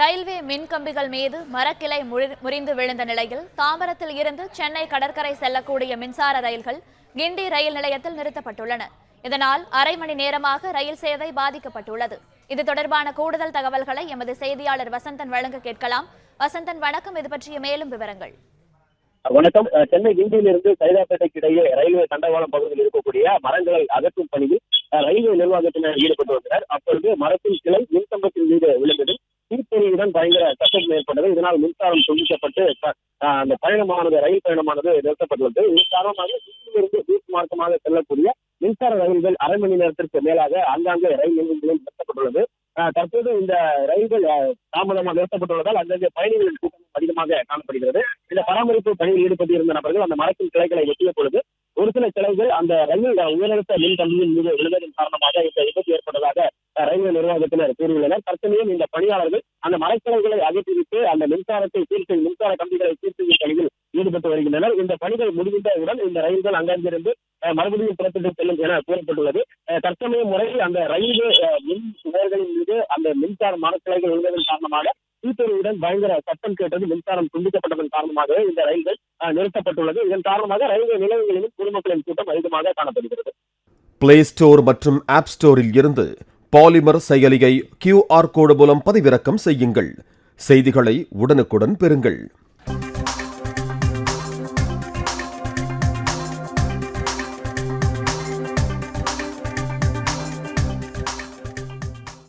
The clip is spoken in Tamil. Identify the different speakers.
Speaker 1: ரயில்வே மின்கம்பிகள் மீது மரக்கிளை முறிந்து விழுந்த நிலையில் தாம்பரத்தில் இருந்து சென்னை கடற்கரை செல்லக்கூடிய மின்சார ரயில்கள் கிண்டி ரயில் நிலையத்தில் நிறுத்தப்பட்டுள்ளன. இதனால் அரை மணி நேரமாக ரயில் சேவை பாதிக்கப்பட்டுள்ளது. இது தொடர்பான கூடுதல் தகவல்களை எமது செய்தியாளர் வசந்தன் வழங்க கேட்கலாம். வசந்தன், வணக்கம். இது பற்றிய மேலும் விவரங்கள்.
Speaker 2: வணக்கம். சென்னை கிண்டியிலிருந்து சைதாப்பேட்டைக்கு இடையே ரயில்வே தண்டவாளம் பகுதியில் இருக்கக்கூடிய மரங்களை அகற்றும் பணியில் ரயில்வே நிர்வாகத்தினர் ஈடுபட்டு வந்தனர். அப்பொழுது மரத்தின் கிளை மின்கம்பத்தின் மீது விழுந்ததில் தீப்பொறியுடன் பயங்கர சத்தம் ஏற்பட்டது. இதனால் மின்சாரம் துண்டிக்கப்பட்டு அந்த பயணமானது ரயில் பயணமானது நிறுத்தப்பட்டுள்ளது. இதன் காரணமாக கிண்டியிலிருந்து பீச் மார்க்கமாக செல்லக்கூடிய மின்சார ரயில்கள் அரை மணி நேரத்திற்கு மேலாக ஆங்காங்கே ரயில் நிலையங்களில் நிறுத்தப்பட்டுள்ளது. தற்போது இந்த ரயில்கள் தாமதமாக நிறுத்தப்பட்டுள்ளதால் அங்கங்கே பயணிகளின் கூட்டம் அதிகமாக காணப்படுகிறது. இந்த பராமரிப்பு பணியில் ஈடுபட்டிருந்த நபர்கள் அந்த மரத்தின் கிளைகளை வெட்டிய பொழுது ஒரு சில கிளைகள் அந்த ரயில் உயரழுத்த மின் கம்பியின் மீது விழுந்ததன் காரணமாக இந்த விபத்து ஏற்பட்டதாக ரயில்வே நிர்வாகத்தினர் கூறியுள்ளனர். தற்சமயம் இந்த பணியாளர்கள் அந்த மரக்கிளைகளை அகற்றிவிட்டு அந்த மின்சார கம்பிகளை சீர் செய்யும் பணியில் ஈடுபட்டு வருகின்றனர். இந்த பணிகள் முடிந்தவுடன் இந்த ரயில்கள் அங்கிருந்து மறுபடியும் புறப்பட்டு செல்லும் என கூறப்பட்டுள்ளது. தற்சமயம் முறையில் அந்த ரயில்வே மின் சுவர்களின் மீது அந்த மின்சார மரக்கிளைகள் விழுந்ததன் காரணமாக தீப்பொறியுடன் பயங்கர சத்தம் கேட்டது. மின்சாரம் துண்டிக்கப்பட்டதன் காரணமாக இந்த ரயில்கள் நிறுத்தப்பட்டுள்ளது. இதன் காரணமாக ரயில்வே நிலையங்களிலும் பொதுமக்களின் கூட்டம் அதிகமாக காணப்படுகிறது.
Speaker 3: பிளே ஸ்டோர் மற்றும் ஆப் ஸ்டோரில் இருந்து பாலிமர் செயலியை QR கோடு மூலம் பதிவிறக்கம் செய்யுங்கள். செய்திகளை உடனுக்குடன் பெறுங்கள்.